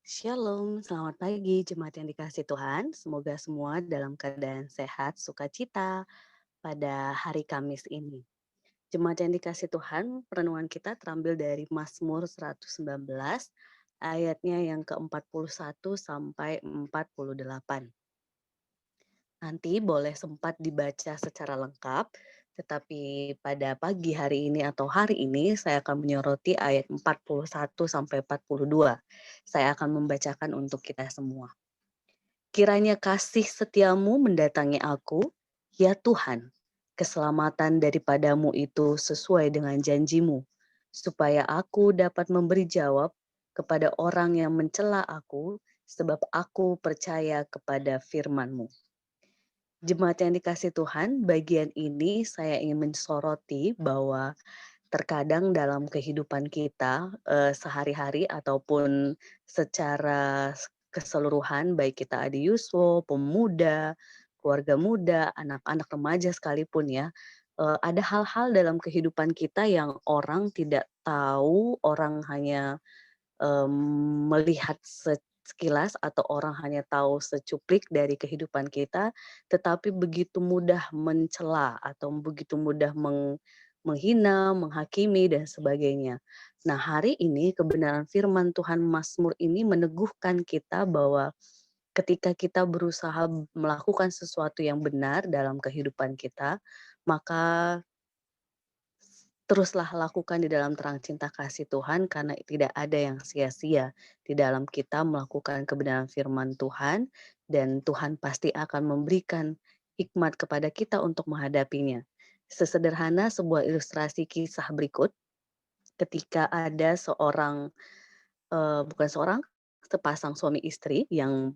Shalom, selamat pagi jemaat yang dikasih Tuhan. Semoga semua dalam keadaan sehat, sukacita pada hari Kamis ini. Jemaat yang dikasih Tuhan, perenungan kita terambil dari Mazmur 119, ayatnya yang ke-41 sampai 48. Nanti boleh sempat dibaca secara lengkap, tetapi pada pagi hari ini atau hari ini saya akan menyoroti ayat 41 sampai 42. Saya akan membacakan untuk kita semua. Kiranya kasih setiamu mendatangi aku, ya Tuhan. Keselamatan daripadamu itu sesuai dengan janjimu, supaya aku dapat memberi jawab kepada orang yang mencela aku, sebab aku percaya kepada firman-Mu. Jemaat yang dikasih Tuhan, bagian ini saya ingin mensoroti bahwa terkadang dalam kehidupan kita sehari-hari ataupun secara keseluruhan, baik kita adiuso, pemuda, keluarga muda, anak-anak remaja sekalipun ya, ada hal-hal dalam kehidupan kita yang orang tidak tahu, orang hanya melihat sekilas atau orang hanya tahu secuplik dari kehidupan kita, tetapi begitu mudah mencela atau begitu mudah menghina, menghakimi dan sebagainya. Nah, hari ini kebenaran firman Tuhan Mazmur ini meneguhkan kita bahwa ketika kita berusaha melakukan sesuatu yang benar dalam kehidupan kita, maka teruslah lakukan di dalam terang cinta kasih Tuhan karena tidak ada yang sia-sia di dalam kita melakukan kebenaran firman Tuhan dan Tuhan pasti akan memberikan hikmat kepada kita untuk menghadapinya. Sesederhana sebuah ilustrasi kisah berikut ketika ada bukan seorang, sepasang suami istri yang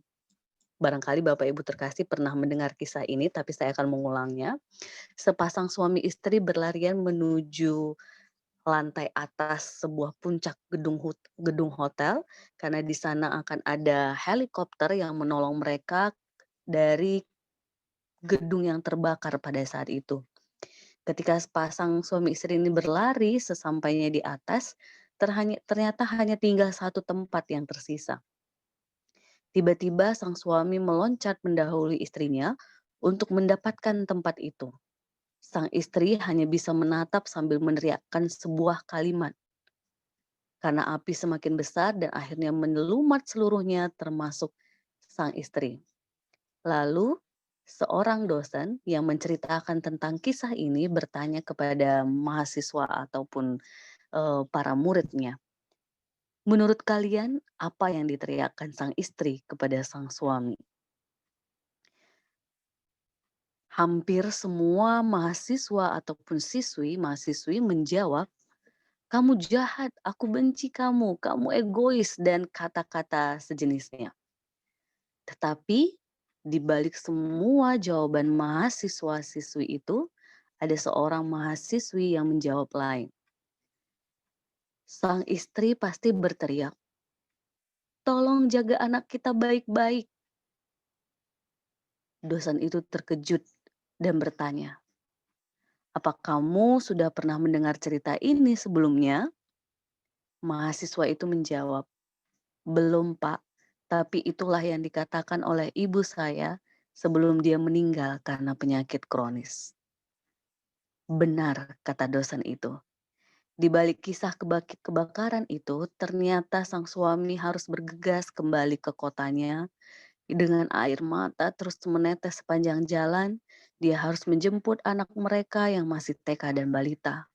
barangkali Bapak Ibu terkasih pernah mendengar kisah ini tapi saya akan mengulangnya. Sepasang suami istri berlarian menuju lantai atas sebuah puncak gedung hotel, karena di sana akan ada helikopter yang menolong mereka dari gedung yang terbakar pada saat itu. Ketika sepasang suami istri ini berlari, sesampainya di atas, ternyata hanya tinggal satu tempat yang tersisa. Tiba-tiba sang suami meloncat mendahului istrinya untuk mendapatkan tempat itu. Sang istri hanya bisa menatap sambil meneriakkan sebuah kalimat. Karena api semakin besar dan akhirnya melumat seluruhnya termasuk sang istri. Lalu seorang dosen yang menceritakan tentang kisah ini bertanya kepada mahasiswa ataupun para muridnya, menurut kalian apa yang diteriakkan sang istri kepada sang suami? Hampir semua mahasiswa ataupun mahasiswi menjawab, kamu jahat, aku benci kamu egois dan kata-kata sejenisnya. Tetapi di balik semua jawaban mahasiswa-siswi itu, ada seorang mahasiswi yang menjawab lain. Sang istri pasti berteriak, tolong jaga anak kita baik-baik. Dosen itu terkejut dan bertanya, apa kamu sudah pernah mendengar cerita ini sebelumnya? Mahasiswa itu menjawab, belum Pak, tapi itulah yang dikatakan oleh ibu saya sebelum dia meninggal karena penyakit kronis. Benar, kata dosen itu. Di balik kisah kebakaran itu, ternyata sang suami harus bergegas kembali ke kotanya. Dengan air mata terus menetes sepanjang jalan, dia harus menjemput anak mereka yang masih TK dan balita.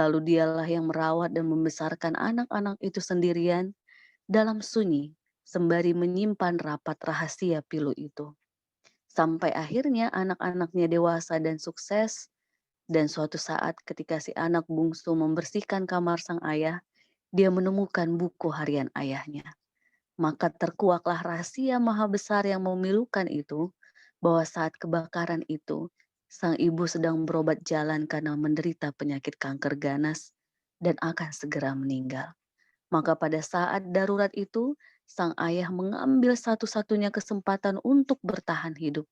Lalu dialah yang merawat dan membesarkan anak-anak itu sendirian dalam sunyi, sembari menyimpan rapat rahasia pilu itu. Sampai akhirnya anak-anaknya dewasa dan sukses, dan suatu saat ketika si anak bungsu membersihkan kamar sang ayah, dia menemukan buku harian ayahnya. Maka terkuaklah rahasia maha besar yang memilukan itu, bahwa saat kebakaran itu, sang ibu sedang berobat jalan karena menderita penyakit kanker ganas dan akan segera meninggal. Maka pada saat darurat itu, sang ayah mengambil satu-satunya kesempatan untuk bertahan hidup.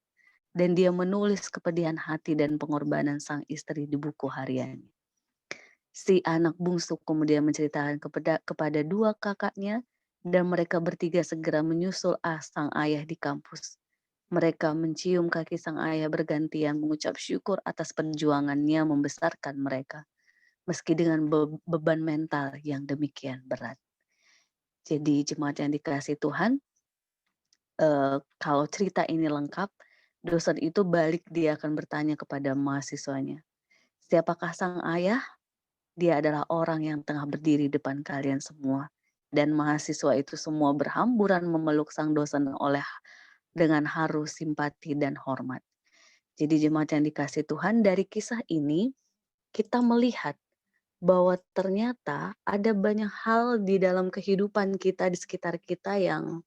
Dan dia menulis kepedihan hati dan pengorbanan sang istri di buku hariannya. Si anak bungsu kemudian menceritakan kepada dua kakaknya dan mereka bertiga segera menyusul sang ayah di kampus. Mereka mencium kaki sang ayah bergantian mengucap syukur atas perjuangannya membesarkan mereka, meski dengan beban mental yang demikian berat. Jadi jemaat yang dikasihi Tuhan, kalau cerita ini lengkap, dosen itu balik dia akan bertanya kepada mahasiswanya, "Siapakah sang ayah?" Dia adalah orang yang tengah berdiri depan kalian semua. Dan mahasiswa itu semua berhamburan memeluk sang dosen dengan haru, simpati, dan hormat. Jadi jemaat yang dikasih Tuhan, dari kisah ini kita melihat bahwa ternyata ada banyak hal di dalam kehidupan kita, di sekitar kita yang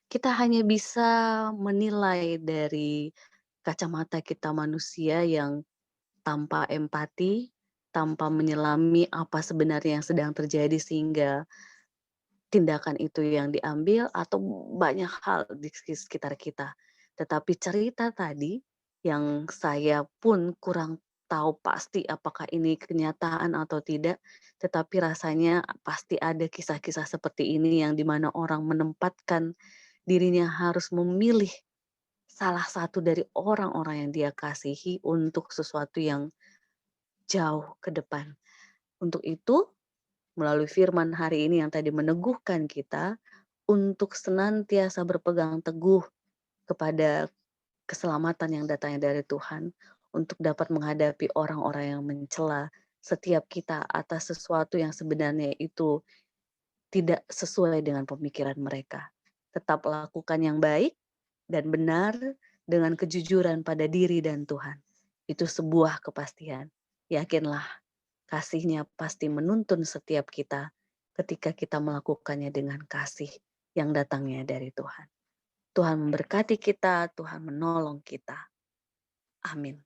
kita hanya bisa menilai dari kacamata kita manusia yang tanpa empati, tanpa menyelami apa sebenarnya yang sedang terjadi sehingga tindakan itu yang diambil atau banyak hal di sekitar kita. Tetapi cerita tadi yang saya pun kurang tahu pasti apakah ini kenyataan atau tidak, tetapi rasanya pasti ada kisah-kisah seperti ini yang dimana orang menempatkan dirinya harus memilih salah satu dari orang-orang yang dia kasihi untuk sesuatu yang jauh ke depan. Untuk itu, melalui firman hari ini yang tadi meneguhkan kita untuk senantiasa berpegang teguh kepada keselamatan yang datangnya dari Tuhan, untuk dapat menghadapi orang-orang yang mencela setiap kita atas sesuatu yang sebenarnya itu tidak sesuai dengan pemikiran mereka. Tetap lakukan yang baik dan benar dengan kejujuran pada diri dan Tuhan. Itu sebuah kepastian. Yakinlah, kasih-Nya pasti menuntun setiap kita ketika kita melakukannya dengan kasih yang datangnya dari Tuhan. Tuhan memberkati kita, Tuhan menolong kita. Amin.